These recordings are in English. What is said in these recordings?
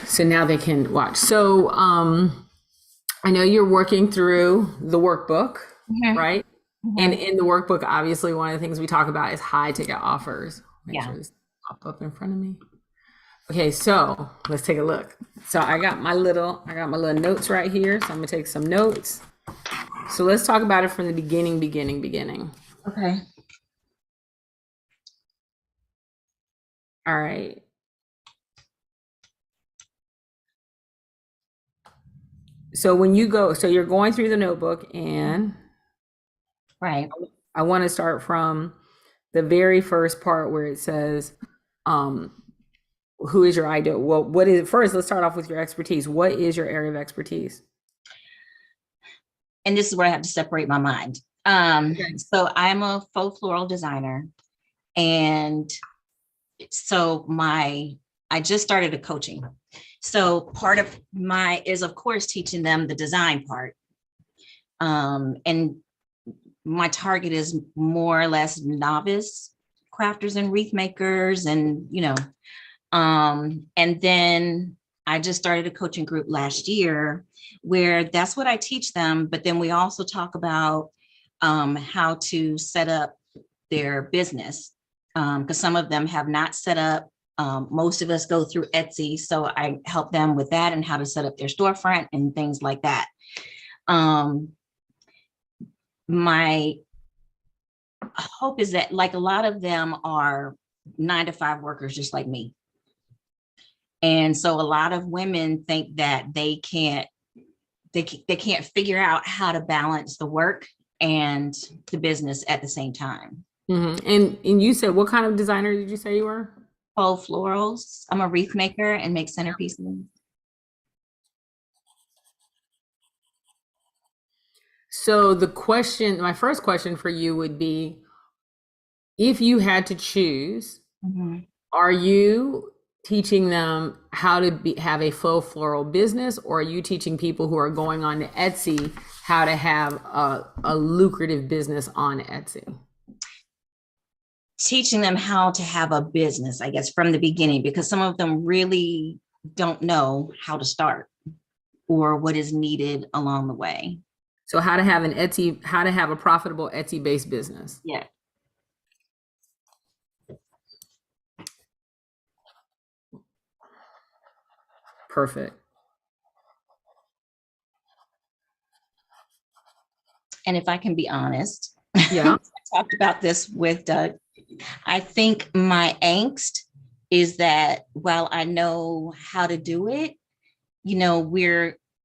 So now they can watch. So I know you're working through the workbook, Hmm. right? And Hmm. in the workbook, obviously, one of the things we talk about is high ticket offers. Make Yeah. sure this pop up in front of me. Okay, so let's take a look. So I got my little notes right here. So I'm gonna take some notes. So let's talk about it from the beginning. Okay. All right. So when you go, so you're going through the notebook, and Right. I want to start from the very first part where it says, um, who is your ideal? Well, what is first? Let's start off with your expertise. What is your area of expertise? And this is where I have to separate my mind. Okay. So I'm a faux floral designer, and so I just started a coaching. So part of my is of course teaching them the design part. And my target is more or less novice crafters and wreath makers, and and then I just started a coaching group last year where that's what I teach them. But then we also talk about how to set up their business, because some of them have not set up. Most of us go through Etsy, so I help them with that and how to set up their storefront and things like that. Um, my hope is that, like, a lot of them are 9 to 5 workers just like me. And so a lot of women think that they can't figure out how to balance the work and the business at the same time. And you said what kind of designer did you say you were? Faux florals. I'm a wreath maker and make centerpieces. So my first question for you would be, if you had to choose, Mhm. are you teaching them how to have a faux floral business, or are you teaching people who are going on to Etsy how to have a lucrative business on Etsy? Teaching them how to have a business, I guess, from the beginning, because some of them really don't know how to start or what is needed along the way. So how to have a profitable Etsy based business. Yeah. Perfect. And if I can be honest, Yeah. I talked about this with Doug. I think my angst is that while I know how to do it,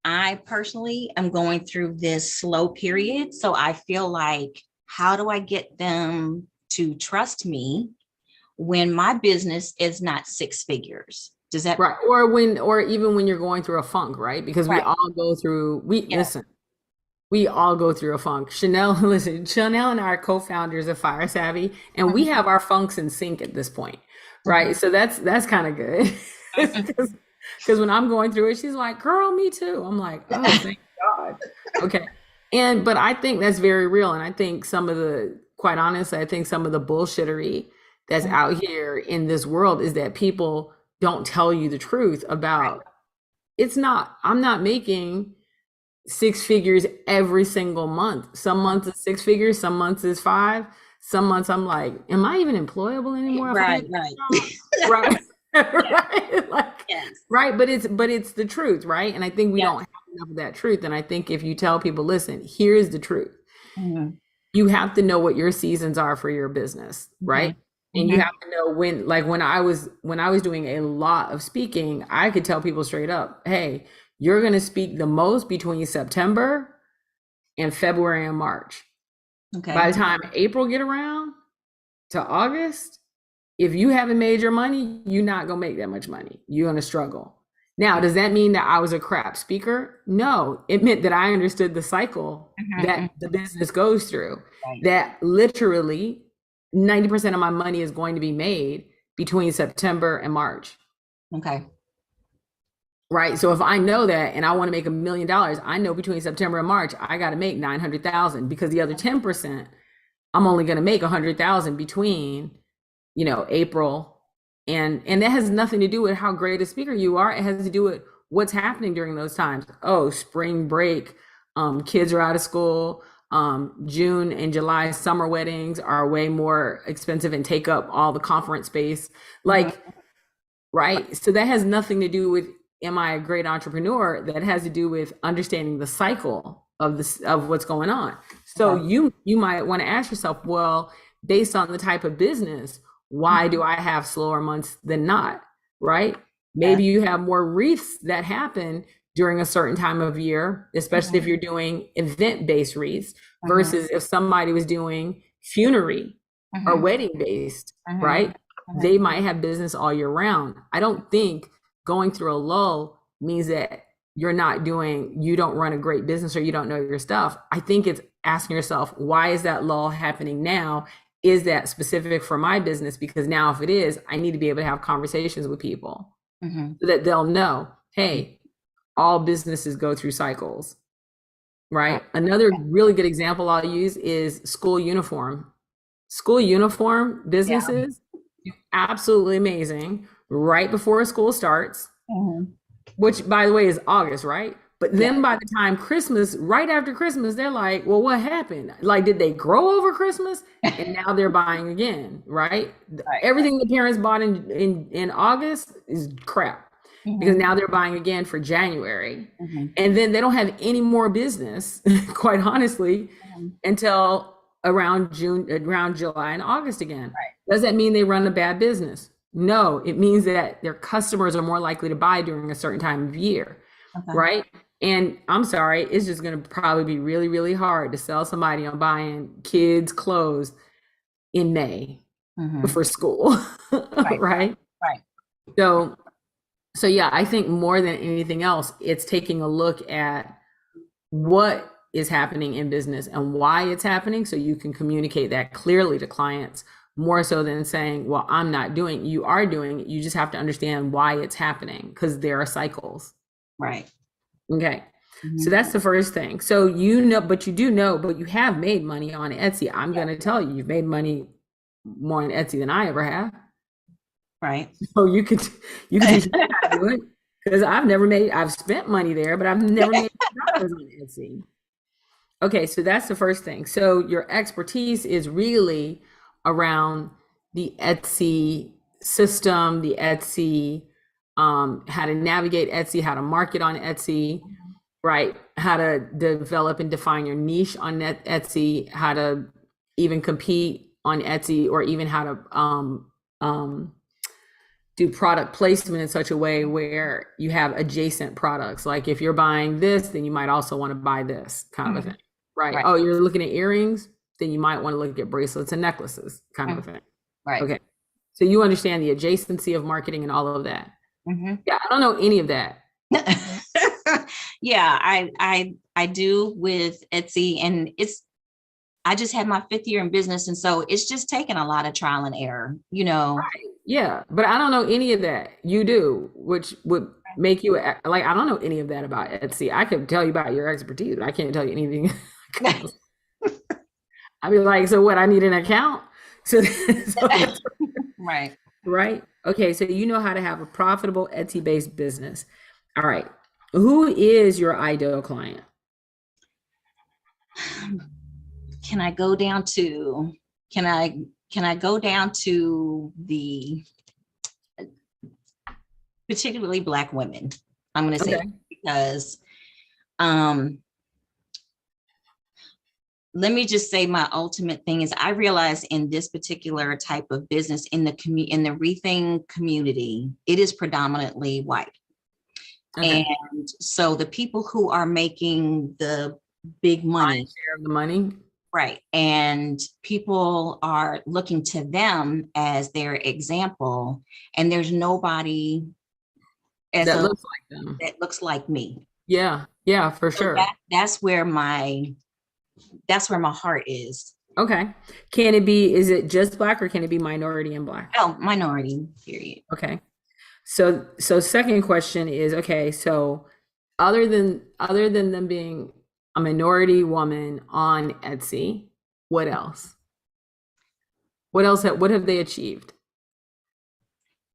I personally am going through this slow period. So I feel like, how do I get them to trust me when my business is not 6 figures? Does that? Right. Or even when you're going through a funk, right? Because we Right. all go through, Yeah. we all go through a funk. Listen, Chanel and I are co-founders of Fire Savvy, and we Mhm. have our funks in sync at this point, Mhm. right? So that's kind of good. Mhm. Because when I'm going through it, she's like, "Girl, me too." I'm like, "Oh, thank God." Okay. But I think that's very real, and I think quite honestly, I think some of the bullshittery that's out here in this world is that people don't tell you the truth Right. about. I'm not making six figures every single month. Some months it's six figures, some months it's five. Some months I'm like, am I even employable anymore if I'm Right. at this Right. job? Right. Yeah. Right. Like, Yes. right. But it's the truth, right? And I think we don't Yes. have enough of that truth. And I think if you tell people, listen, here's the truth. Mhm. You have to know what your seasons are for your business, right? Mhm. And you Mhm. have to know when, like when I was doing a lot of speaking, I could tell people straight up, hey, you're gonna speak the most between September and February and March. By Okay. the time April get around to August, if you haven't made your money, you're not gonna make that much money. You're gonna struggle. Now, does that mean that I was a crap speaker? No, it meant that I understood the cycle Mhm. that the business goes through. Right. That literally 90% of my money is going to be made between September and March. Okay. Right. So if I know that and I want to make $1 million, I know between September and March, I got to make 900,000, because the other 10%, I'm only going to make 100,000 between, April And that has nothing to do with how great a speaker you are. It has to do with what's happening during those times. Oh, spring break, kids are out of school. June and July summer weddings are way more expensive and take up all the conference space. Mhm. Like, right? So that has nothing to do with am I a great entrepreneur? That has to do with understanding the cycle of this of what's going on. So Okay. you might want to ask yourself, well, based on the type of business, why Mhm. do I have slower months than not? Right? Yes. Maybe you have more wreaths that happen during a certain time of year, especially if Mhm. you're doing event-based wreaths Mhm. versus if somebody was doing funerary or Mhm. wedding based, Mhm. right? They Mhm. might have business all year round. I don't think going through a lull means that you don't run a great business or you don't know your stuff. I think it's asking yourself, why is that lull happening now? Is that specific for my business? Because now, if it is, I need to be able to have conversations with people Mhm. so that they'll know, Mhm. hey, all businesses go through cycles, Right. right? Another really good example I'll use is school uniform. School uniform Yeah. businesses, absolutely amazing right before school starts, Mhm. which by the way is August, right? But Yeah. then by the time Christmas, right after Christmas, they're like, well, what happened? Like, did they grow over Christmas? And now they're buying again, right? Right. Everything the parents bought in August is crap because Mhm. now they're buying again for January. Mhm. And then they don't have any more business, quite honestly, Mhm. until around June, around July and August again. Right. Does that mean they run a bad business? No, it means that their customers are more likely to buy during a certain time of year, Okay. right? And I'm sorry, it's just going to probably be really, really hard to sell somebody on buying kids' clothes in May Mhm. for school, Right. right? Right. So, so yeah, I think more than anything else, it's taking a look at what is happening in business and why it's happening so you can communicate that clearly to clients more so than saying, well, I'm not doing it. You are doing it. You just have to understand why it's happening because there are cycles. Right. Okay. So Mhm. that's the first thing. So you know, but you do know, but you have made money on Etsy. I'm Yeah. going to tell you, you've made money more on Etsy than I ever have. Right. So you could teach me how to do it because I've spent money there, but I've never made dollars on Etsy. Okay, so that's the first thing. So your expertise is really around the Etsy system, the Etsy, how to navigate Etsy, how to market on Etsy, right? How to develop and define your niche on Etsy, how to even compete on Etsy, or even how to um, do product placement in such a way where you have adjacent products. Like if you're buying this, then you might also want to buy this kind of a Mhm. thing, right? Right. Oh, you're looking at earrings, then you might want to look at bracelets and necklaces kind of a Mhm. thing. Right. Okay. So you understand the adjacency of marketing and all of that. Mhm. Yeah, I don't know any of that. Yeah, I do with Etsy, and it's I just had my fifth year in business, and so it's just taken a lot of trial and error, you know. Yeah, but I don't know any of that. You do, which would make you like, I don't know any of that about Etsy. I could tell you about your expertise, but I can't tell you anything else. I'd be like, so what? I need an account. So, Right. right? Okay, so you know how to have a profitable Etsy-based business. All right. Who is your ideal client? Can I go down to can I can I go down to the particularly Black women? I'm going to say Okay. that because um let me just say my ultimate thing is I realize in this particular type of business in the wreathing community, it is predominantly white. Okay. And so the people who are making the big money, Share of the money right? And people are looking to them as their example, and there's nobody as that a looks like them. that looks like me. Yeah. Yeah, for So sure. that's where my heart is. Okay. Can it be, is it just Black or can it be minority and Black? Oh, minority, period. Okay. So second question is, okay, so other than them being a minority woman on Etsy, what else? What have they achieved?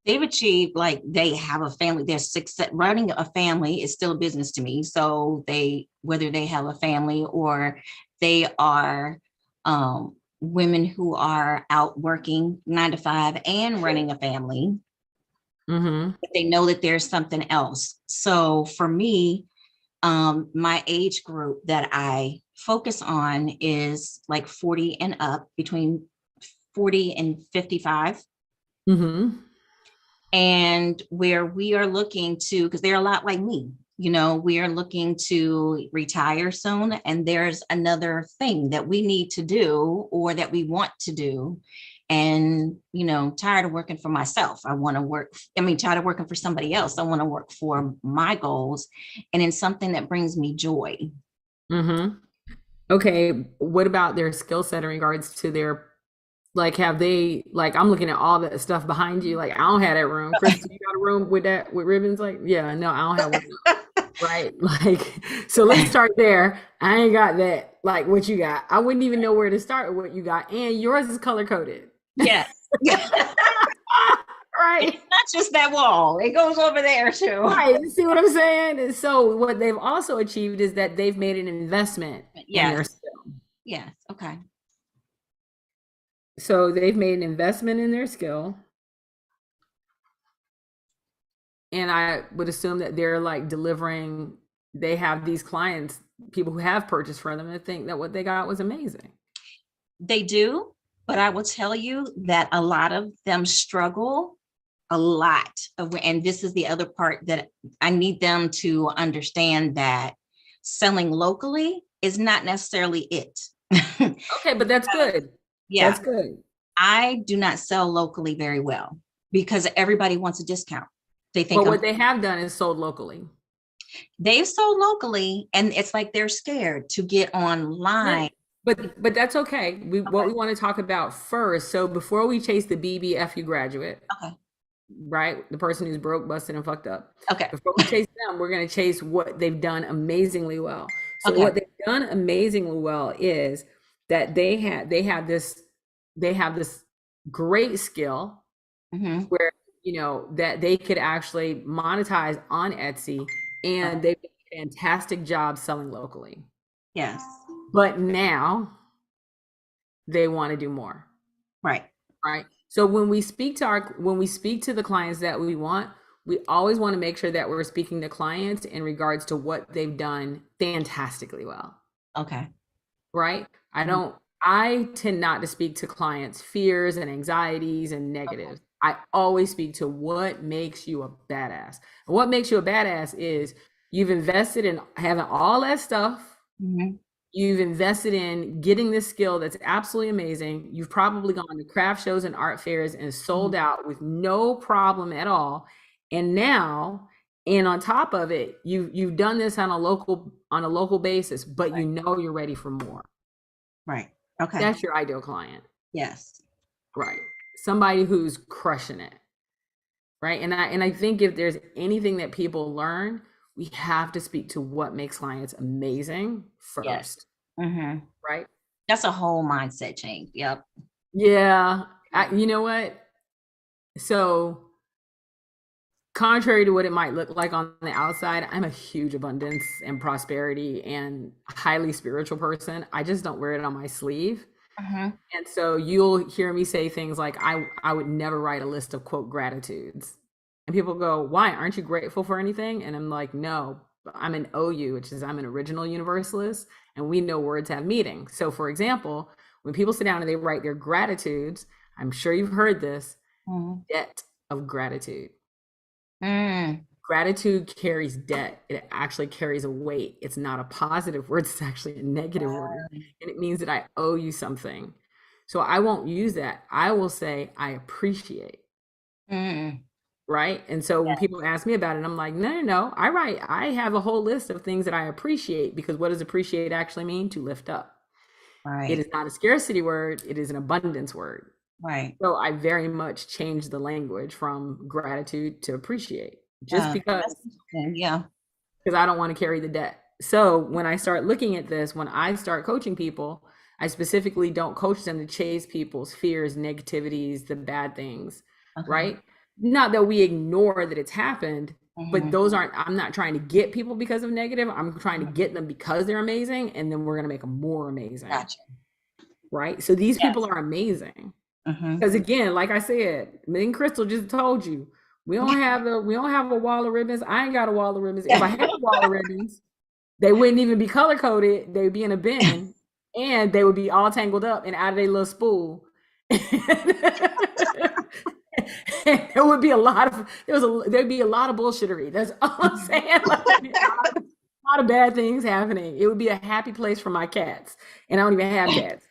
they've achieved, like they have a family, their success running a family is still a business to me. So they, whether they have a family or they are women who are out working 9 to 5 and running a family, Mm-hmm. but they know that there's something else. So for me, my age group that I focus on is like 40 and up, between 40 and 55. Mm-hmm. And where we are looking to, because they're a lot like me, you know, we are looking to retire soon. And there's another thing that we need to do or that we want to do. And, you know, tired of working for myself. I want to work, I mean, tired of working for somebody else. I want to work for my goals and in something that brings me joy. Mm-hmm. Okay, what about their skill set in regards to their, like, have they, like, I'm looking at all that stuff behind you. Like, I don't have that room. Chris, you got a room with that, with ribbons? Like, yeah, no, I don't have one. Right. Like, so let's start there. I ain't got that, like what you got. I wouldn't even know where to start with what you got. And yours is color coded. Yes. Right. It's not just that wall, it goes over there too. Right. You see what I'm saying? And so what they've also achieved is that they've made an investment in Yes. their skill. Yes. Okay. So they've made an investment in their skill. And I would assume that they're like delivering, they have these clients, people who have purchased for them, and think that what they got was amazing. They do, but I will tell you that a lot of them struggle a lot. And this is the other part that I need them to understand, that selling locally is not necessarily it. Okay, but that's good. Yeah, That's good. I do not sell locally very well because everybody wants a discount. They think But what they have done is sold locally. they've sold locally, and it's like they're scared to get Yeah, online. but that's okay. What Okay. we want to talk about first. So before we chase the BBFU graduate, Okay. right? The person who's broke, busted, and fucked up. Okay. Before we chase them, we're going to chase what they've done amazingly well. So Okay. what they've done amazingly well is that they have this great skill Hmm. where, you know, that they could actually monetize on Etsy, and they did a fantastic job selling locally. Yes. But now they want to do more. Right. Right. So when we speak to the clients that we want, we always want to make sure that we're speaking to clients in regards to what they've done fantastically well. Okay. Right. I tend not to speak to clients' fears and anxieties and negatives. I always speak to what makes you a badass. And what makes you a badass is you've invested in having all that stuff. Hmm. You've invested in getting this skill that's absolutely amazing. You've probably gone to craft shows and art fairs and sold out with no problem at all. And now, and on top of it, you've done this on a local basis, but you Right. know you're ready for more. Right. Okay. That's your ideal client, Yes. right? Somebody who's crushing it, right? And I think if there's anything that people learn, we have to speak to what makes clients amazing Yes. first, Hmm. right? That's a whole mindset change. Yep. Yeah, you know what? So, contrary to what it might look like on the outside, I'm a huge abundance and prosperity and highly spiritual person. I just don't wear it on my sleeve. Hmm. And so you'll hear me say things like, I would never write a list of quote gratitudes. And people go, why? Aren't you grateful for anything? And I'm like, no, I'm an OU, which is I'm an original universalist, and we know words have meaning. So for example, when people sit down and they write their gratitudes, I'm sure you've heard this, Hmm. debt of gratitude. Mm. Gratitude carries debt. It actually carries a weight. It's not a positive word, it's actually a negative word. And it means that I owe you something. So I won't use that. I will say, I appreciate, Mm. right? And so when Yeah. people ask me about it, I'm like, no, no, no. I have a whole list of things that I appreciate, because what does appreciate actually mean? To lift up. It Right. is not a scarcity word, it is an abundance word. Right. So I very much changed the language from gratitude to appreciate, just That's because interesting. Yeah. I don't want to carry the debt. So when I start looking at this, when I start coaching people, I specifically don't coach them to chase people's fears, negativities, the bad things, Okay. right? not that we ignore that it's happened, but Mhm. those aren't, I'm not trying to get people because of negative. I'm trying to get them because they're amazing. And then we're going to make them more amazing. Gotcha. Right. So these people Yes. are amazing. Mhm. Because again, like I said, me and Crystal just told you, we don't have a wall of ribbons. I ain't got a wall of ribbons. If I had a wall of ribbons, they wouldn't even be color coded. They would be in a bin and they would be all tangled up and out of their little spool. There would be a lot of there'd be a lot of bullshittery. That's all I'm saying. Like, there'd be a lot of bad things happening. It would be a happy place for my cats, and I don't even have cats.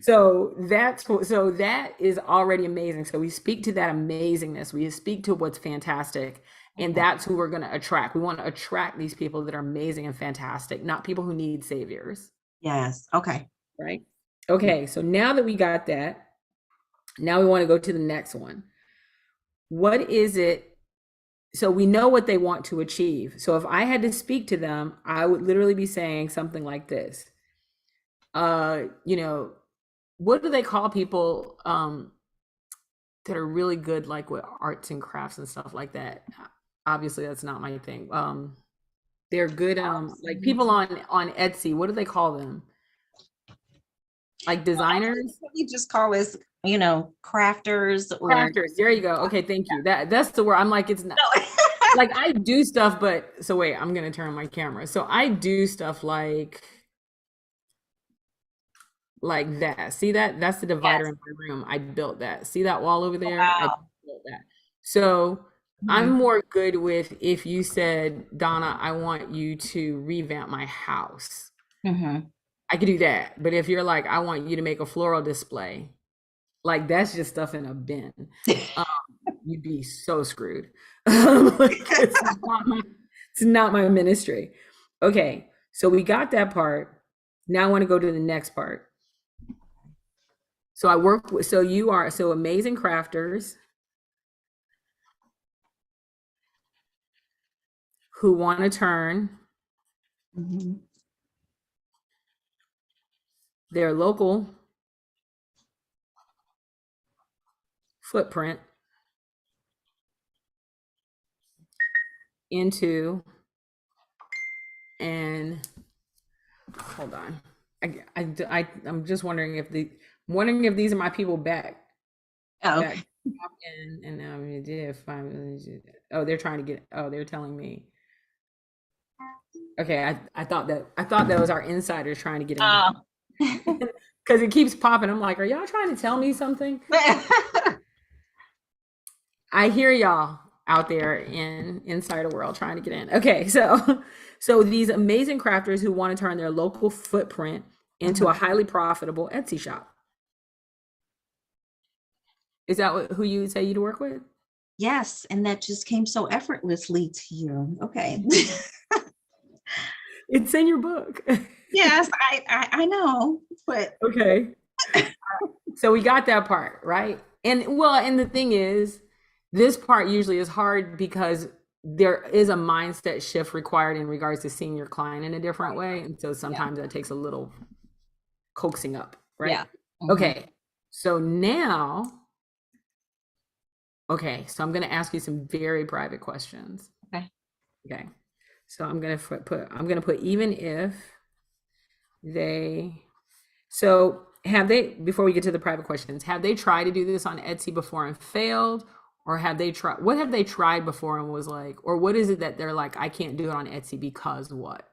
So that is already amazing. So we speak to that amazingness. We speak to what's fantastic, and that's who we're going to attract. We want to attract these people that are amazing and fantastic, not people who need saviors. Yes. Okay. Right? Okay. So now that we got that, now we want to go to the next one. What is it? So we know what they want to achieve. So if I had to speak to them, I would literally be saying something like this. You know, what do they call people that are really good like with arts and crafts and stuff like that? Obviously that's not my thing. They're good like people on Etsy, what do they call them? Like designers? We just call us, crafters or Crafters. There you go. Okay, thank you. That's the word. I'm like, it's not like I do stuff, but so wait, I'm gonna turn my camera. So I do stuff like that. See that? That's the divider Yes. in my room. I built that. See that wall over there? I Wow. built that. So I'm Mhm. more good with if you said, Donna, I want you to revamp my house. Mhm. I could do that. But if you're like, I want you to make a floral display, like that's just stuff in a bin. Um, you'd be so screwed. Like, it's not my ministry. Okay, so we got that part. Now I want to go to the next part. So I work with, so you are, so amazing crafters who want to turn Mhm. their local footprint into an, hold on. I'm just wondering if wondering if these are my people Oh, back and we did 5 million. Oh, they're trying to get, oh, they're telling me. Okay, I thought that was our insiders trying to get in. oh. Because it keeps popping. I'm like, are y'all trying to tell me something? I hear y'all out there in insider world trying to get in. Okay, so these amazing crafters who want to turn their local footprint into a highly profitable Etsy shop. Is that who you would say you'd work with? Yes, and that just came so effortlessly to you. Okay. It's in your book. Yes, I know, but Okay. So we got that part, right? And well, and the thing is, this part usually is hard because there is a mindset shift required in regards to seeing your client in a different way. And so yeah, sometimes that takes a little coaxing up, right? yeah. Mhm. Okay. So now, okay, so I'm going to ask you some very private questions. Okay. Okay. So I'm going to put even if they, so have they, before we get to the private questions, have they tried to do this on Etsy before and failed? Or have they tried, what have they tried before and was like, or what is it that they're like, I can't do it on Etsy because what?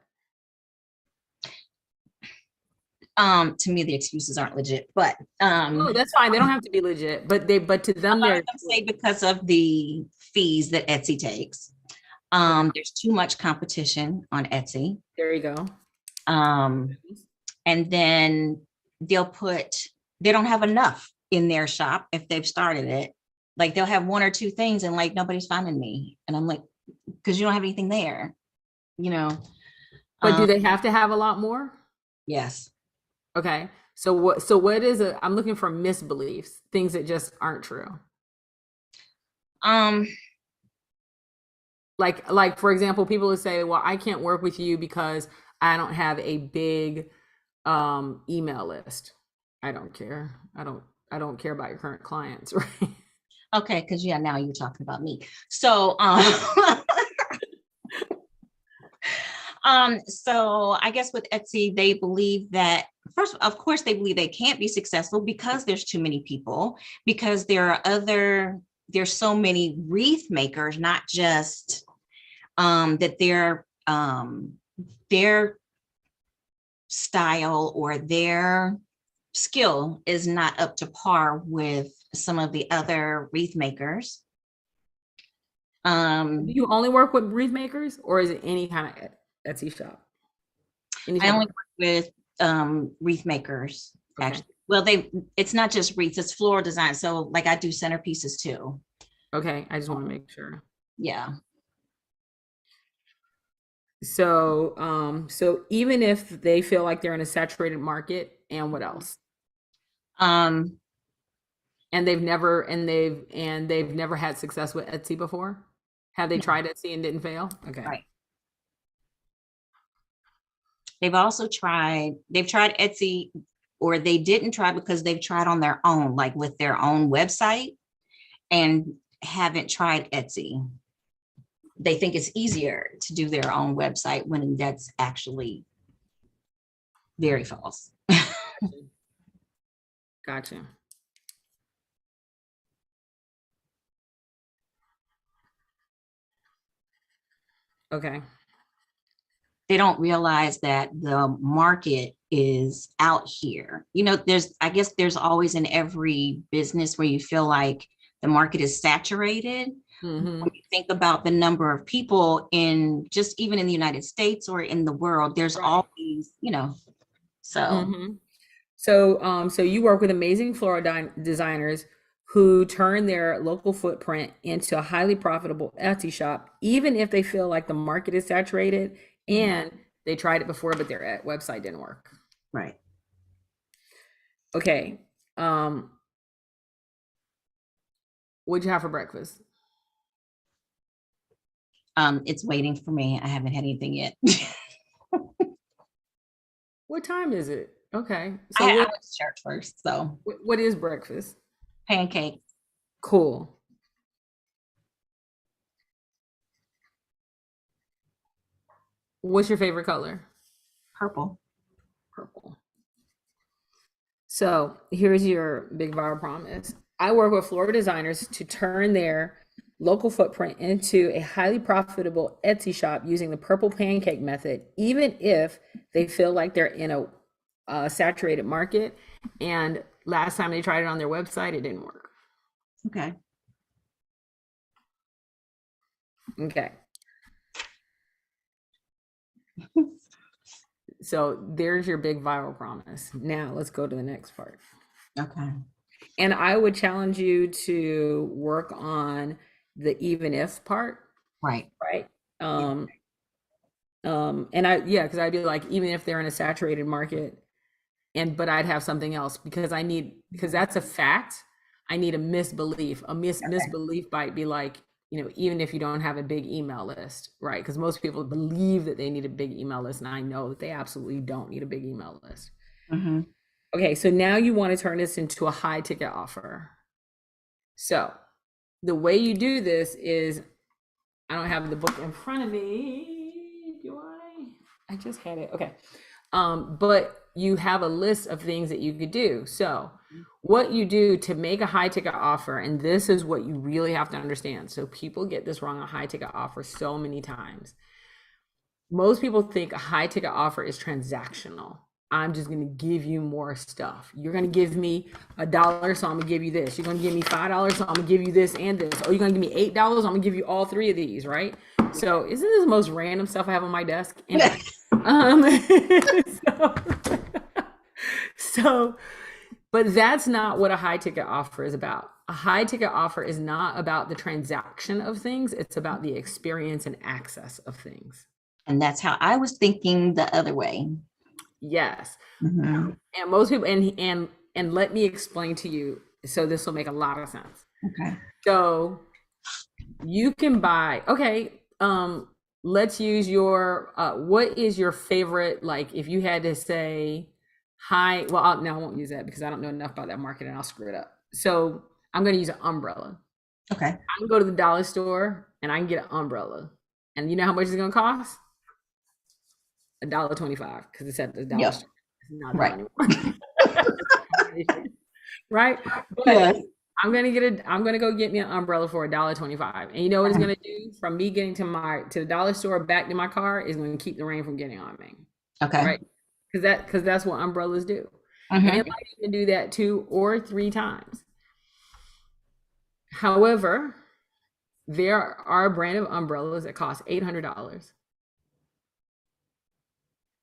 To me, the excuses aren't legit, but Oh, that's fine. They don't have to be legit, but to a them, lot of they're, them say because of the fees that Etsy takes. There's too much competition on Etsy. there you go. Um, and then they don't have enough in their shop if they've started it. Like they'll have one or two things and like nobody's finding me. And I'm like, because you don't have anything there, you know. But do Um, they have to have a lot more? yes. Okay. So what is it? I'm looking for misbeliefs, things that just aren't true. Um, Like for example, people would say, well, I can't work with you because I don't have a big email list. I don't care. I don't care about your current clients, right? Okay, because yeah, now you're talking about me. So so I guess with Etsy, they believe that first, of course, they believe they can't be successful because there's too many people, because there's so many wreath makers, not just that their style or their skill is not up to par with some of the other wreath makers. Do Um, you only work with wreath makers, or is it any kind of Etsy shop? Any I type only of, work with wreath makers, okay. actually. Well, it's not just wreaths, it's floral design. So like I do centerpieces too. Okay, I just want to make sure. Yeah. So, so even if they feel like they're in a saturated market, and what else? Um, And they've never had success with Etsy before? Have they tried Etsy and didn't fail? Okay. right. They've tried Etsy, or they didn't try because they've tried on their own, like with their own website, and haven't tried Etsy. They think it's easier to do their own website when that's actually very false. Gotcha. Okay. They don't realize that the market is out here. I guess there's always in every business where you feel like the market is saturated. Mm-hmm. When you think about the number of people in just even in the United States or in the world, there's Right. always, so Mm-hmm. So, so you work with amazing floral designers who turn their local footprint into a highly profitable Etsy shop, even if they feel like the market is saturated and they tried it before, but their website didn't work. right. Okay. Um, what'd you have for breakfast? It's waiting for me. I haven't had anything yet. What time is it? Okay. So I went to church first, so what is breakfast? pancake, Cool. What's your favorite color? purple. Purple. So here's your big viral promise. I work with floral designers to turn their local footprint into a highly profitable Etsy shop using the purple pancake method, even if they feel like they're in a saturated market. And last time they tried it on their website, it didn't work. Okay. Okay. So there's your big viral promise. Now let's go to the next part. Okay. And I would challenge you to work on the even if part, Right. right? And I, yeah, because I'd be like, even if they're in a saturated market, but I'd have something else because that's a fact. I need a misbelief. Okay. Misbelief might be like, even if you don't have a big email list, right? Because most people believe that they need a big email list, and I know that they absolutely don't need a big email list. Mm-hmm. Okay, so now you want to turn this into a high ticket offer. So the way you do this is, I don't have the book in front of me. Do I? I just had it. Okay. But you have a list of things that you could do. So what you do to make a high ticket offer, and this is what you really have to understand. So people get this wrong, a high ticket offer so many times. Most people think a high ticket offer is transactional. I'm just going to give you more stuff. You're going to give me $1, so I'm going to give you this. You're going to give me $5, so I'm going to give you this and this. Oh, you're going to give me $8, I'm going to give you all three of these, right? So, isn't this the most random stuff I have on my desk? Anyway, so, so, but that's not what a high ticket offer is about. A high ticket offer is not about the transaction of things, it's about the experience and access of things. And that's how I was thinking the other way. Yes. Mm-hmm. And most people, and let me explain to you, so this will make a lot of sense. Okay. So you can buy, okay, let's use your what is your favorite, like if you had to say high, well, no, I won't use that because I don't know enough about that market and I'll screw it up. So I'm going to use an umbrella. Okay. I can go to the dollar store and I can get an umbrella. And you know how much it's gonna cost? $1.25 because it's at the dollar Yeah. store. It's not dollar Right. anymore. Right? But Yes. I'm gonna go get me an umbrella for $1.25. And you know what it's gonna do? From me getting to the dollar store back to my car is gonna keep the rain from getting on me. Okay. Right? Because that's what umbrellas do. And it Mm-hmm. might even do that 2 or 3 times. However, there are a brand of umbrellas that cost $800.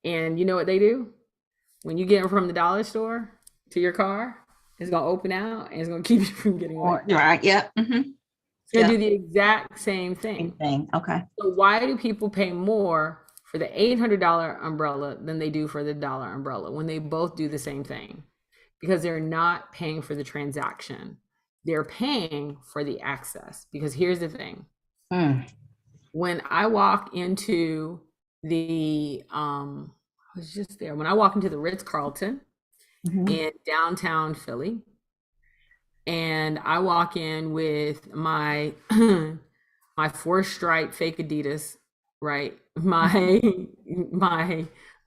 And you know what they do? When you get them from the dollar store to your car, it's gonna open out and it's gonna keep you from getting wet. Right. Yeah. Mm-hmm. It's gonna Yeah. do the exact same Same thing. thing. Okay. So why do people pay more for the $800 umbrella than they do for the dollar umbrella when they both do the same thing? Because they're not paying for the transaction. They're paying for the access. Because here's the thing. Mm. When I walk into I was just there. When I walk into the Ritz-Carlton Mm-hmm. in downtown Philly, and I walk in with my my four stripe fake Adidas, right? My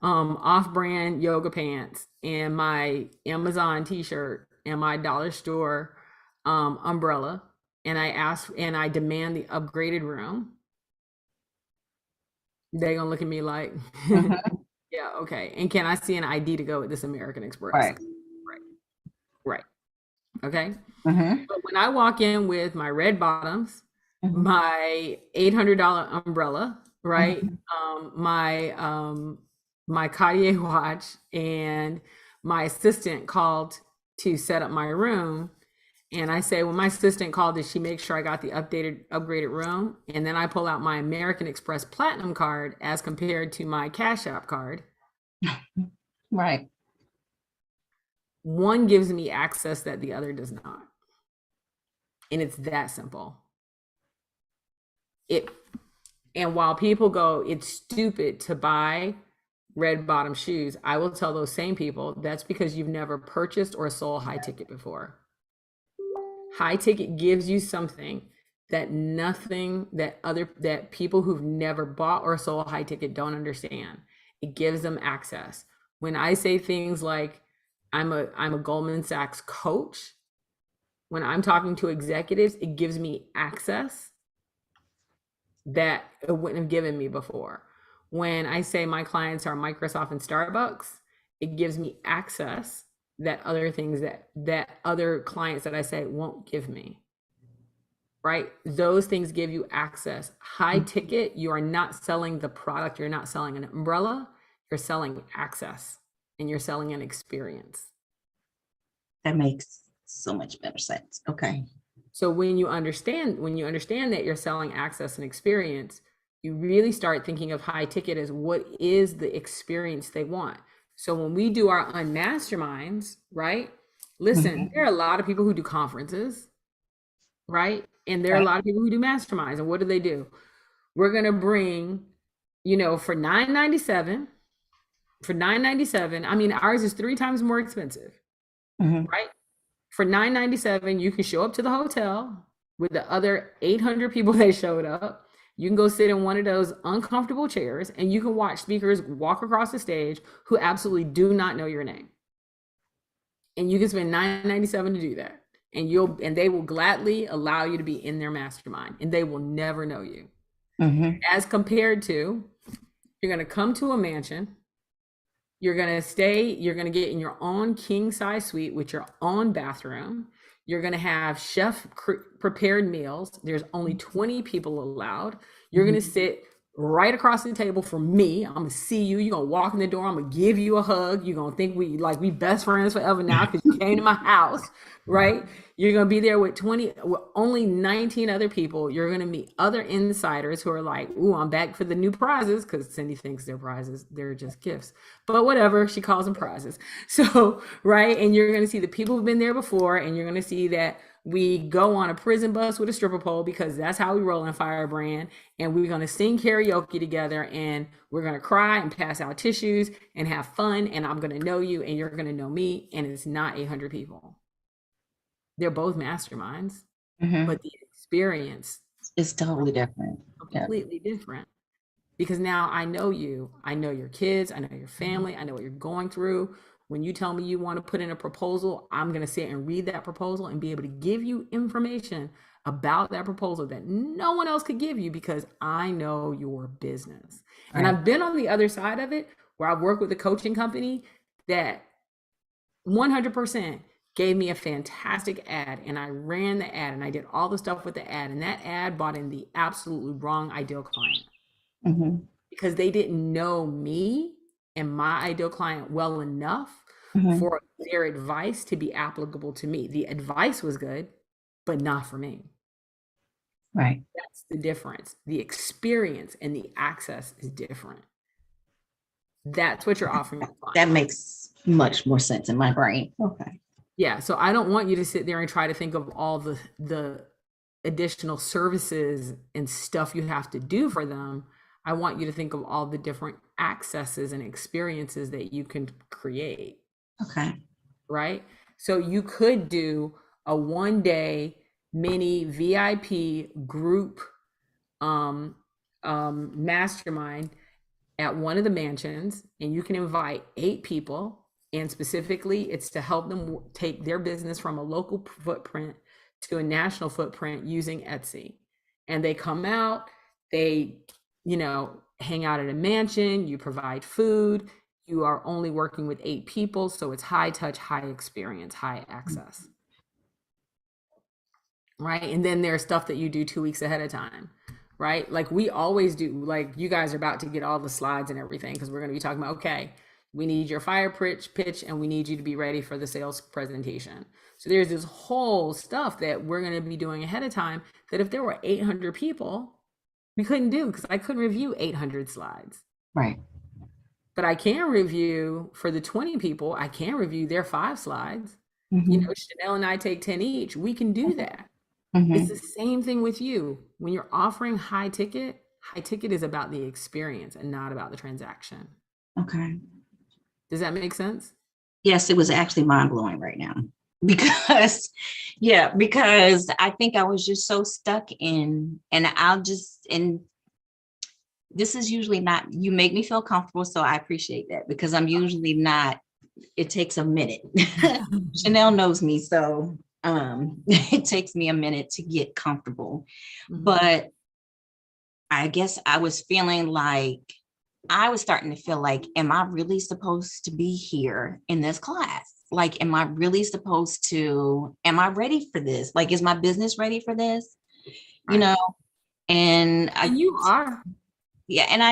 off-brand yoga pants and my Amazon t-shirt and my dollar store umbrella, and I demand the upgraded room. They gonna look at me like, Mm-hmm. yeah, okay. And can I see an ID to go with this American Express? Right. Right, right. Okay. Mm-hmm. But when I walk in with my red bottoms, Mm-hmm. my $800 umbrella, right? Mm-hmm. My Cartier watch, and my assistant called to set up my room. And I say, when my assistant called, did she make sure I got the upgraded room? And then I pull out my American Express Platinum card as compared to my Cash App card. Right. One gives me access that the other does not. And it's that simple. It And while people go, it's stupid to buy red bottom shoes, I will tell those same people that's because you've never purchased or sold high ticket before. High ticket gives you something that nothing that people who've never bought or sold high ticket don't understand. It gives them access. When I say things like I'm a Goldman Sachs coach, when I'm talking to executives, it gives me access that it wouldn't have given me before. When I say my clients are Microsoft and Starbucks, it gives me access that other things that other clients that I say won't give me. Right? Those things give you access. High ticket, you are not selling the product, you're not selling an umbrella, you're selling access and you're selling an experience. That makes so much better sense. Okay. So when you understand that you're selling access and experience, you really start thinking of high ticket as what is the experience they want. So when we do our unmasterminds, right? Listen, there are a lot of people who do conferences, right? And there are a Right. lot of people who do masterminds. And what do? We're gonna bring, for $9.97, I mean, ours is 3 times more expensive, Mm-hmm. right? For $9.97, you can show up to the hotel with the other 800 people that showed up. You can go sit in one of those uncomfortable chairs and you can watch speakers walk across the stage who absolutely do not know your name. And you can spend $9.97 to do that. And they will gladly allow you to be in their mastermind and they will never know you. Mm-hmm. As compared to, you're going to come to a mansion, you're going to get in your own king size suite with your own bathroom. You're going to have chef prepared meals. There's only 20 people allowed. You're going to sit right across the table from me. I'm going to see you. You're going to walk in the door. I'm going to give you a hug. You're going to think we best friends forever now because you came to my house, right? You're going to be there with only 19 other people. You're going to meet other insiders who are like, ooh, I'm back for the new prizes, because Cindy thinks they're prizes. They're just gifts. But whatever, she calls them prizes. So, right? And you're going to see the people who've been there before, and you're going to see that we go on a prison bus with a stripper pole because that's how we roll in FYRE brand. And we're going to sing karaoke together and we're going to cry and pass out tissues and have fun. And I'm going to know you and you're going to know me. And it's not 800 people. They're both masterminds, Mm-hmm. but the experience It's totally different. Yeah. completely different. Because now I know you, I know your kids, I know your family, I know what you're going through. When you tell me you want to put in a proposal, I'm going to sit and read that proposal and be able to give you information about that proposal that no one else could give you because I know your business. And Right. I've been on the other side of it where I've worked with a coaching company that 100% gave me a fantastic ad, and I ran the ad and I did all the stuff with the ad, and that ad brought in the absolutely wrong ideal client Mm-hmm. because they didn't know me and my ideal client well enough Mm-hmm. for their advice to be applicable to me. The advice was good, but not for me. Right. That's the difference. The experience and the access is different. That's what you're offering your That client. makes much more sense in my brain. Okay. Yeah, so I don't want you to sit there and try to think of all the additional services and stuff you have to do for them. I want you to think of all the different accesses and experiences that you can create, Okay. right? So you could do a 1 day mini VIP group um mastermind at one of the mansions, and you can invite 8 people, and specifically it's to help them take their business from a local footprint to a national footprint using Etsy. And they come out, they hang out at a mansion, you provide food, you are only working with 8 people, so it's high touch, high experience, high access, right? And then there's stuff that you do 2 weeks ahead of time, right? Like we always do. Like you guys are about to get all the slides and everything because we're going to be talking about, okay, we need your FYRE pitch and we need you to be ready for the sales presentation. So there's this whole stuff that we're going to be doing ahead of time that if there were 800 people, we couldn't do because I couldn't review 800 slides. Right. But I can review for the 20 people, I can review their 5 slides. Mm-hmm. Chanel and I take 10 each. We can do that. It's Mm-hmm. the same thing with you. When you're offering high ticket is about the experience and not about the transaction. Okay. Does that make sense? Yes, it was actually mind blowing right now because, yeah, because I think I was just so stuck in, and this is usually not, you make me feel comfortable. So I appreciate that because I'm usually not, it takes a minute. Chanel knows me. So it takes me a minute to get comfortable. Mhm. But I guess I was feeling like, I was starting to feel like, am I really supposed to be here in this class? Like, am I really supposed to, am I ready for this? Like, is my business ready for this? You Right. know, and And you are. yeah, and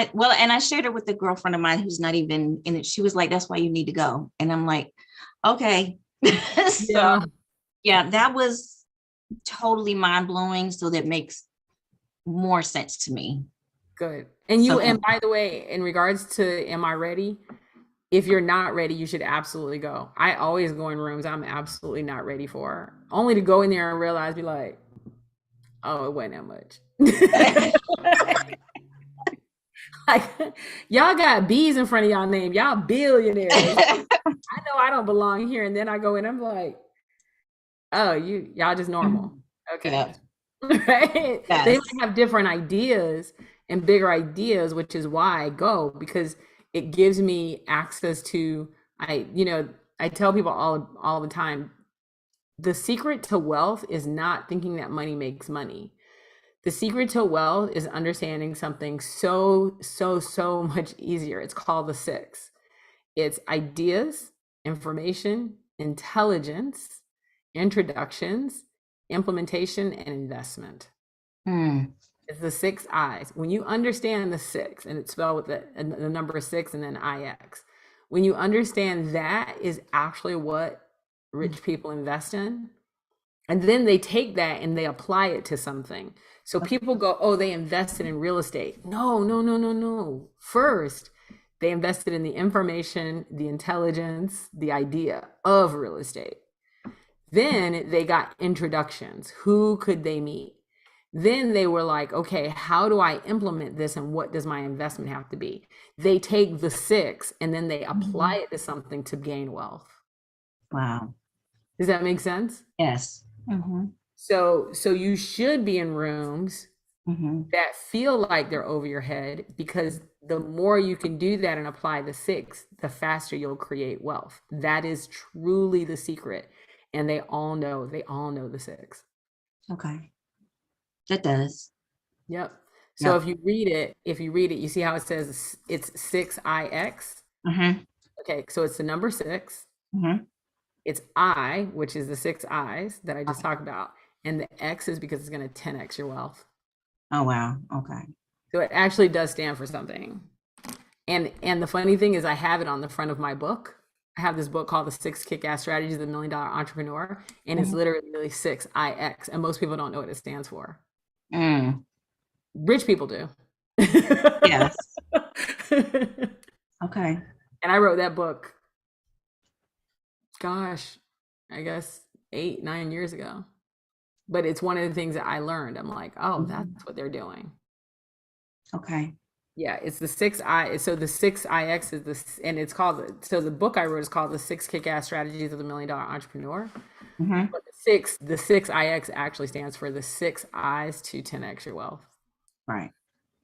I shared it with a girlfriend of mine who's not even in it. She was like, that's why you need to go. And I'm like, okay. So Yeah. yeah, that was totally mind blowing. So that makes more sense to me. Good. And So and by the way, in regards to am I ready? If you're not ready, you should absolutely go. I always go in rooms I'm absolutely not ready for, only to go in there and realize, be like, oh, it wasn't that much. Like, y'all got B's in front of y'all name. Y'all billionaires. I know I don't belong here. And then I go in, I'm like, oh, y'all just normal. Okay. yeah, Right? They yes. might have different ideas and bigger ideas, which is why I go, because it gives me access to, I tell people all the time, the secret to wealth is not thinking that money makes money. The secret to wealth is understanding something so much easier. It's called the six. It's ideas, information, intelligence, introductions, implementation, and investment. Mm, It's the 6 I's. When you understand the six, and it's spelled with the number 6 and then IX, when you understand that is actually what rich people invest in, and then they take that and they apply it to something. So people go, oh, they invested in real estate. No, no, no, no, no. First, they invested in the information, the intelligence, the idea of real estate. Then they got introductions. Who could they meet? Then they were like, okay, how do I implement this and what does my investment have to be? They take the six and then they apply it to something to gain wealth. wow. Does that make sense? Yes. Mm-hmm. So you should be in rooms Hmm. that feel like they're over your head, because the more you can do that and apply the six, the faster you'll create wealth. That is truly the secret. And they all know the six. Okay. That does. Yep. So Yep. if you read it, you see how it says it's 6ix. Hmm. Okay, so it's the number six. Hmm. It's I, which is the six I's that I just talked about. And the X is because it's going to 10x your wealth. Oh, wow. Okay. So it actually does stand for something. And the funny thing is I have it on the front of my book. I have this book called The Six Kick-Ass Strategies of the $1 Million Entrepreneur, and it's Mhm. literally 6ix, and most people don't know what it stands for. Mm. Rich people do. Yes. Okay. And I wrote that book, gosh, I guess 8, 9 years ago. But it's one of the things that I learned. I'm like, oh, that's Mhm. what they're doing. Okay. Yeah, it's the six I. So the 6ix is this, and it's called. So the book I wrote is called The Six Kick-Ass Strategies of the $1 Million Entrepreneur. Hmm. But the 6ix actually stands for the six I's to 10x your wealth. Right.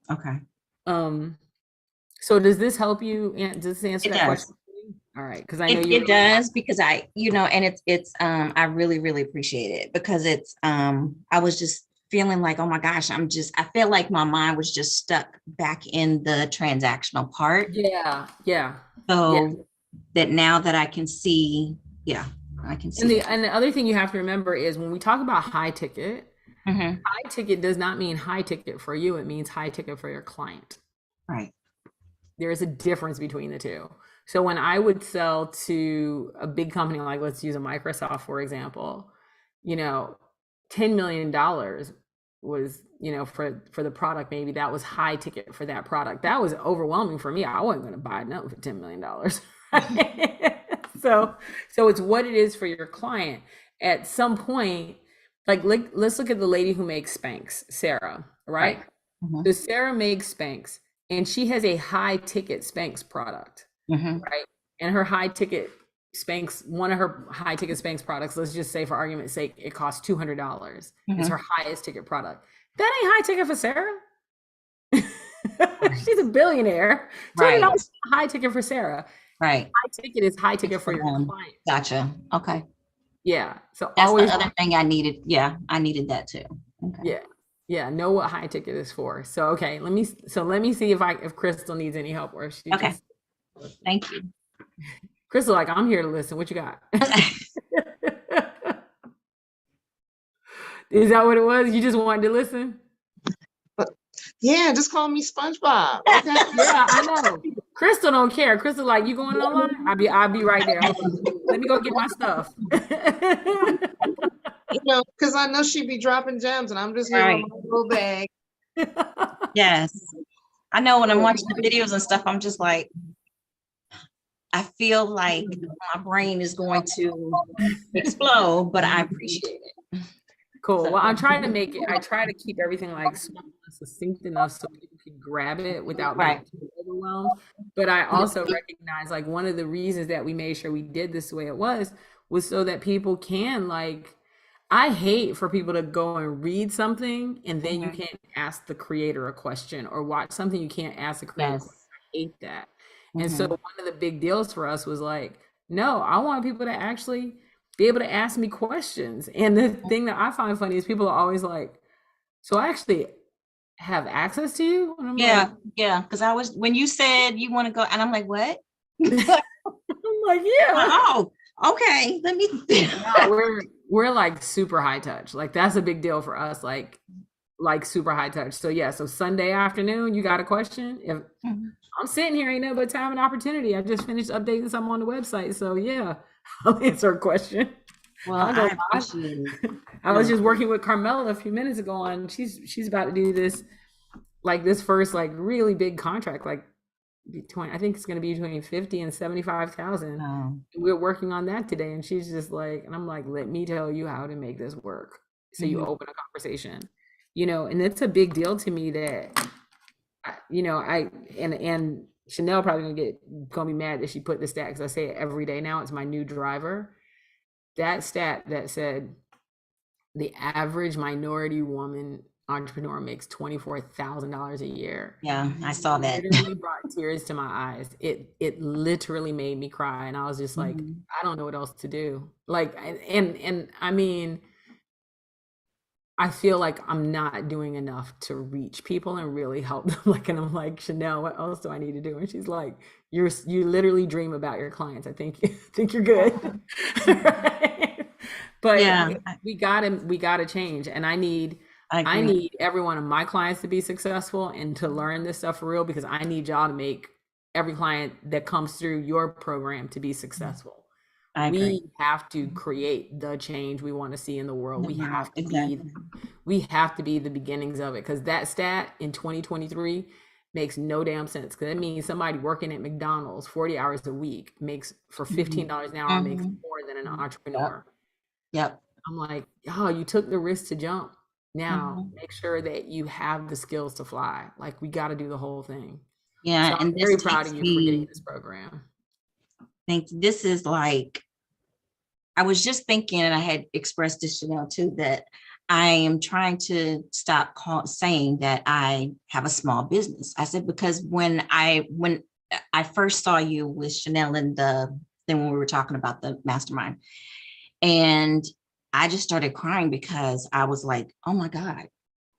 Okay. Um, so does this help you? Does this answer It that question? does. All right, because I know It you it really want. does because and it's I really, really appreciate it because it's I was just feeling like, oh my gosh, I feel like my mind was just stuck back in the transactional part. Yeah, yeah, yeah. So that now that I can see, yeah, I can And see the that. and the other thing you have to remember is when we talk about Hmm. high ticket does not mean high ticket for you. It means high ticket for your client. Right. There is a difference between the two. So when I would sell to a big company, like let's use a Microsoft, for example, you know, $10 million was, for the product, maybe that was high ticket for that product. That was overwhelming for me. I wasn't going to buy nothing for $10 million. Right? So it's what it is for your client. At some point, like let's look at the lady who makes Spanx, Sarah, Right. right? Hmm. So Sarah makes Spanx, and she has a high ticket Spanx product, Hmm. right? And her high ticket Spanx, one of her high ticket Spanx products, let's just say for argument's sake, it costs $200. It's her Hmm. highest ticket product. That ain't high ticket for Sarah. Right. She's a billionaire. Right. $200 is high ticket for Sarah. Right. High ticket is high It's ticket for for your them. client. Gotcha. Okay. Yeah. So That's the always, other thing I needed. Yeah, I needed that too. Okay. yeah. Yeah, know what high ticket is for. So okay, let me see if Crystal needs any help, or if she Okay. just Thank you. Crystal, like, I'm here to listen. What you got? Is that what it was? You just wanted to listen? Yeah, just call me SpongeBob. Okay. Yeah, I know. Crystal don't care. Crystal, like, you going online? I'll be right there. Hold on. Let me go get my stuff. Because I know she'd be dropping gems and I'm just here with Right. my little bag. Yes. I know when I'm watching the videos and stuff, I'm just like, I feel like my brain is going to explode, but I appreciate it. Cool. Well, So, I try to keep everything like small and succinct enough so people can grab it without being right. too overwhelmed. But I also recognize, like, one of the reasons that we made sure we did this the way it was so that people can, like, I hate for people to go and read something and then you Mhm. can't ask the creator a question, or watch something you can't ask the creator a question. Yes. I hate that. And so Hmm. one of the big deals for us was like, no, I want people to actually be able to ask me questions. And the thing that I find funny is people are always like, so I actually have access to you? And I'm like, Yeah. Yeah. Because when you said you want to go, and I'm like, what? I'm like, yeah. Oh, okay. Let me. No, we're like super high touch. Like that's a big deal for us. Like super high touch. So yeah, so Sunday afternoon, you got a question? If Mhm. I'm sitting here, ain't no but time and opportunity. I just finished updating something on the website. So yeah, I'll answer a question. Well, I'll go I live. appreciate it. I was Really. just working with Carmela a few minutes ago on she's about to do this first like really big contract, like between, I think it's gonna be between 50 and 75,000. Um, We're working on that today. And she's just like, and I'm like, let me tell you how to make this work. So you mhm. open a conversation, and it's a big deal to me that I and Chanel probably gonna be mad that she put the stat, because I say it every day now. It's my new driver. That stat that said the average minority woman entrepreneur makes $24,000 a year. Yeah, I saw that. Literally brought tears to my eyes. It literally made me cry, and I was just like, Mhm. I don't know what else to do. Like, and I mean, I feel like I'm not doing enough to reach people and really help them. Like, and I'm like, Chanel, what else do I need to do? And she's like, you literally dream about your clients. I think think you're good. Right? But Yeah, we gotta change. And I I agree. need every one of my clients to be successful and to learn this stuff for real, because I need y'all to make every client that comes through your program to be successful. I agree. We have to create the change we want to see in the world. The world, exactly. We have to be the beginnings of it, because that stat in 2023 makes no damn sense, because it means somebody working at McDonald's 40 hours a week makes for $15 an hour makes Mhm. more than an Yep. entrepreneur. Yep. I'm like, oh, you took the risk to jump. Now Mhm. make sure that you have the skills to fly. Like, we got to do the whole thing. So Yeah, I'm and this very proud takes of you for getting me, this program. think this is like, I was just thinking, and I had expressed to Chanel too, that I am trying to stop saying that I have a small business. I said, because when I first saw you with Chanel and then when we were talking about the mastermind, and I just started crying because I was like, oh my God,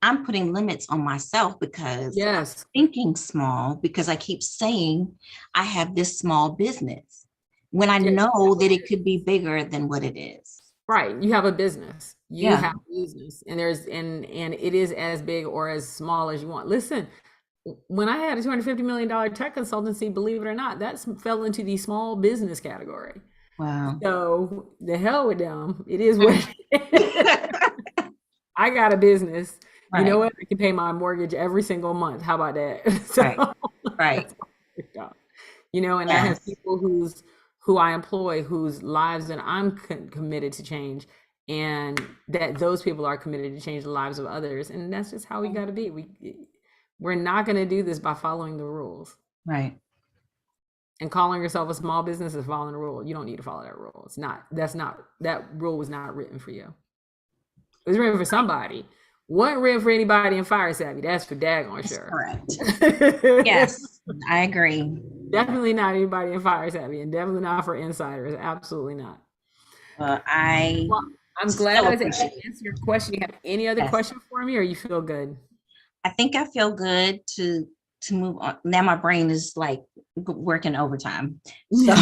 I'm putting limits on myself because I'm Yes, thinking small, because I keep saying I have this small business when I yeah, know that it could be bigger than what it is. right. You have a business. You Yeah. have a business, and and it is as big or as small as you want. Listen, when I had a $250 million tech consultancy, believe it or not, that fell into the small business category. Wow. So the hell with them. It is what it is. I got a business. You know Right. what? I can pay my mortgage every single month. How about that? Right. So Right. that's you know, and I have Yes. people who I employ whose lives that I'm committed to change, and that those people are committed to change the lives of others, and that's just how we got to be. We're not going to do this by following the rules. Right. And calling yourself a small business is following the rule. You don't need to follow that rule. That rule was not written for you. It was written for somebody. Wasn't written for anybody in Fire Savvy. That's for daggone That's sure. correct. Yes, I agree. Definitely not anybody in Fire Savvy, and definitely not for insiders. Absolutely not. I Well, I'm glad so I was able to appreciate it. answer your question. You have any other Yes. question for me, or you feel good? I think I feel good to move on. Now my brain is like working overtime. So,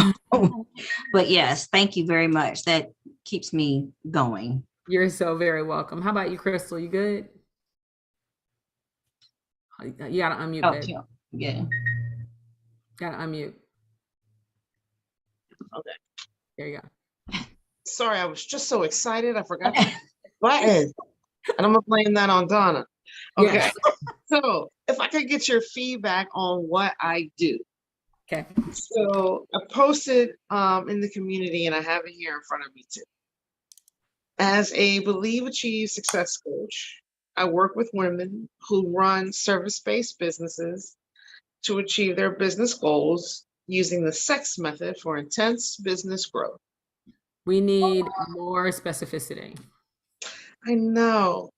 but yes, thank you very much. That keeps me going. You're so very welcome. How about you, Crystal? You good? You gotta unmute, Oh, babe. yeah. Gotta unmute. Okay. There you go. Sorry, I was just so excited. I forgot the button. And I'm gonna blame that on Donna. Okay. Yes. So if I could get your feedback on what I do. Okay. So I posted in the community, and I have it here in front of me too. As a Believe Achieve Success coach, I work with women who run service-based businesses to achieve their business goals using the SEX method for intense business growth. We need more specificity. I know.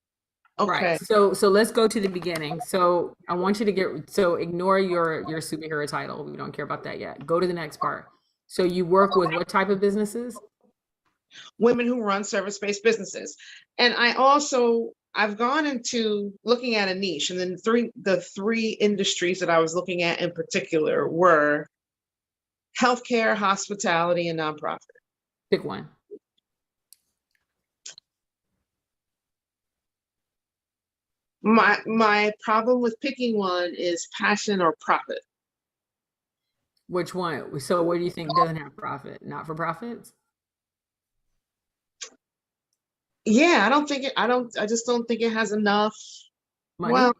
Right. Okay. So let's go to the beginning. So I want you to ignore your superhero title. We don't care about that yet. Go to the next part. So you work with what type of businesses? Women who run service-based businesses. And I've gone into looking at a niche, and then the three industries that I was looking at in particular were healthcare, hospitality, and nonprofit. Pick one. My problem with picking one is passion or profit. Which one? So what do you think doesn't have profit? Not for profits? Yeah, I just don't think it has enough. Money? Well,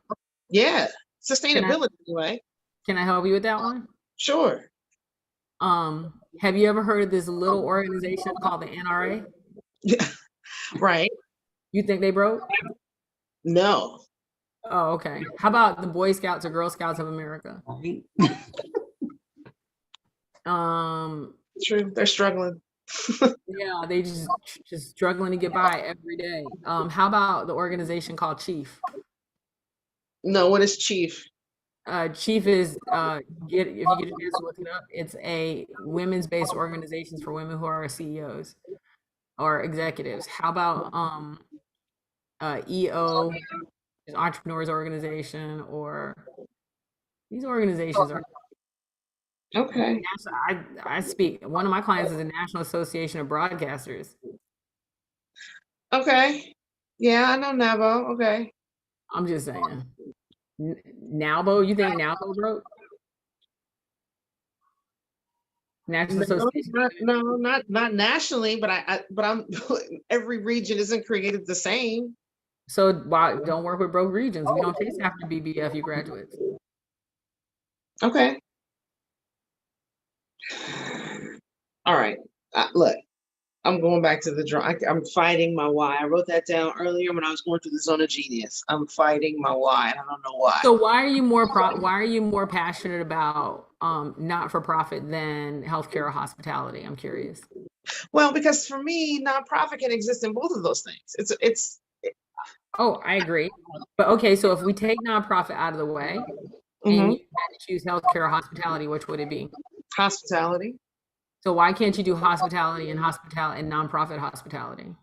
yeah, Can I sustainability anyway. can I help you with that one? Sure. Have you ever heard of this little organization called the NRA? Yeah, right. You think they broke? No. Oh, okay. How about the Boy Scouts or Girl Scouts of America? Right. Um, True. They're struggling. Yeah, they just struggling to get by every day. How about the organization called Chief? No, what is chief? Chief is get if you get a chance to look it up, it's a women's based organizations for women who are CEOs or executives. How about EO, is entrepreneurs organization, or these organizations are Okay. I speak one of my clients is the National Association of Broadcasters. Okay. Yeah, I know Navo. Okay. I'm just saying. Nalbo, you think Nalbo broke? National No, Association of not, Women? no, not nationally, but but I'm every region isn't created the same. So why don't work with broke regions? We don't chase after BBFU graduates. Okay. All right. Look, I'm going back to the draw. I'm fighting my why. I wrote that down earlier when I was going through the zone of genius. I'm fighting my why. I don't know why. So why are you more passionate about not for profit than healthcare or hospitality? I'm curious. Well, because for me, nonprofit can exist in both of those things. It's Oh, I agree. But okay, so if we take nonprofit out of the way and mhm, you had to choose healthcare or hospitality, which would it be? hospitality. So why can't you do hospitality and nonprofit hospitality?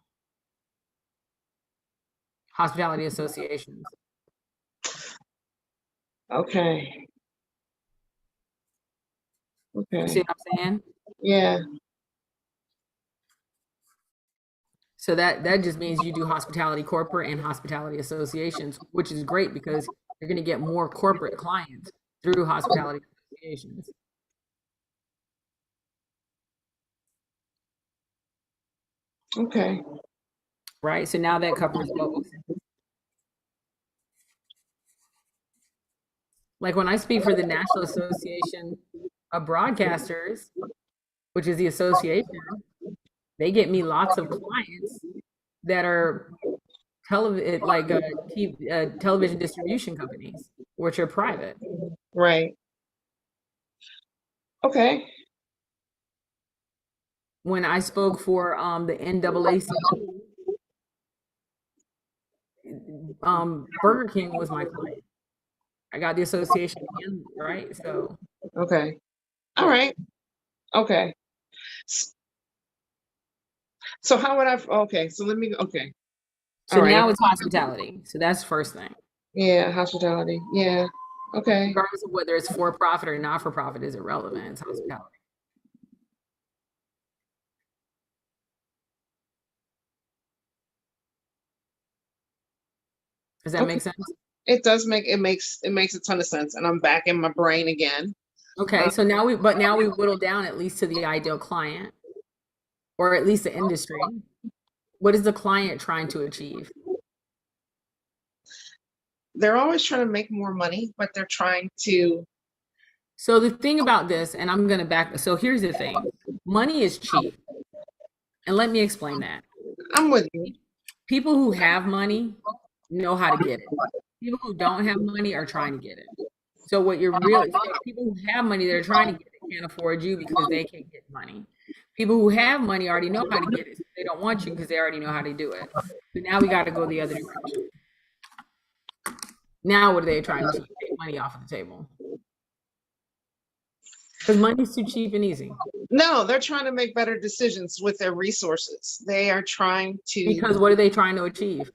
Hospitality associations. Okay. You see Okay. what I'm saying? Yeah. So that just means you do hospitality corporate and hospitality associations, which is great because you're going to get more corporate clients through hospitality associations, Okay. right? So now that covers both. Like when I speak for the National Association of Broadcasters, which is the association, they get me lots of clients that are television distribution companies, which are private. Right. Okay. When I spoke for the NAACP, Burger King was my client. I got the association and right. So Okay. All yeah. right. Okay. S- So how would I? Okay. So let me. Okay. So All right. now it's hospitality. So that's the first thing. Yeah. Hospitality. Yeah. Okay. Regardless of whether it's for profit or not for profit is irrelevant. It's hospitality. Does that Okay. make sense? It does make it makes a ton of sense, and I'm back in my brain again. Okay. Uh, So now we whittle down at least to the ideal client or at least the industry. What is the client trying to achieve? they're always trying to make more money, but they're trying to. So the thing about this, and I'm going to back. So here's the thing. Money is cheap. And let me explain that. I'm with you. People who have money know how to get it. People who don't have money are trying to get it. So what you're really so people who have money that are trying to get it can't afford you because they can't get money. People who have money already know how to get it. So they don't want you because they already know how to do it. So now we got to go the other direction. Now what are they trying to achieve? Take money off of the table. Because money's too cheap and easy. No, they're trying to make better decisions with their resources. They are trying to Because what are they trying to achieve?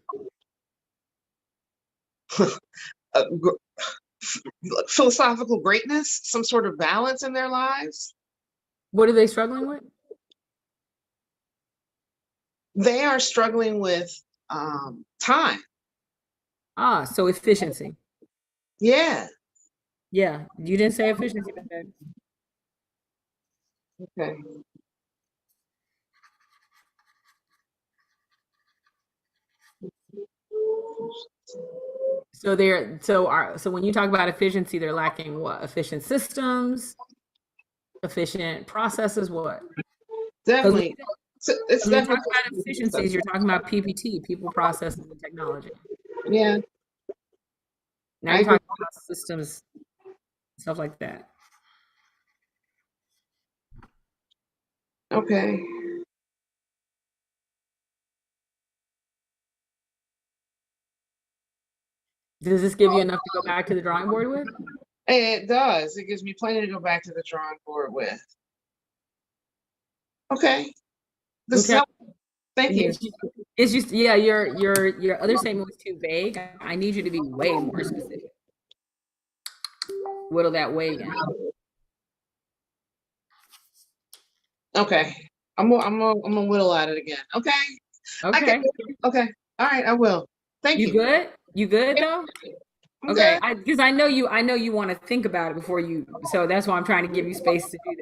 uh, gr- philosophical greatness, some sort of balance in their lives. What are they struggling with? They are struggling with time. Ah, so efficiency. Yeah. Yeah, you didn't say efficiency. Okay. So when you talk about efficiency, they're lacking what? Efficient systems, efficient processes, what? Because Definitely. It's when you talk definitely about efficiencies, you're talking about PPT, people, processes, and technology. yeah. Now I you're agree. talking about systems, stuff like that. Okay. Does this give you enough to go back to the drawing board with? It does. It gives me plenty to go back to the drawing board with. Okay. This is Okay. helpful. Thank you. It's just, yeah, your other statement was too vague. I need you to be way more specific. Whittle that way down. Okay. I'm gonna whittle at it again. Okay. Okay. Okay. All right, I will. Thank you. You good? You good though? I'm Okay, good. because I know you want to think about it before you, so that's why I'm trying to give you space to do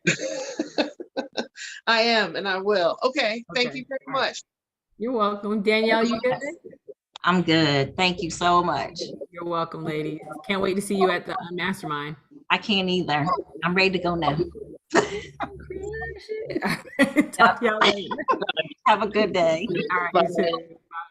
that. I am, and I will. Okay. Thank Okay. you very All right. much. You're welcome. Danielle, you good? I'm good. Thank you so much. You're welcome, ladies. Can't wait to see you at the mastermind. I can't either. I'm ready to go now. Talk to y'all later. Have a good day. All right, you too.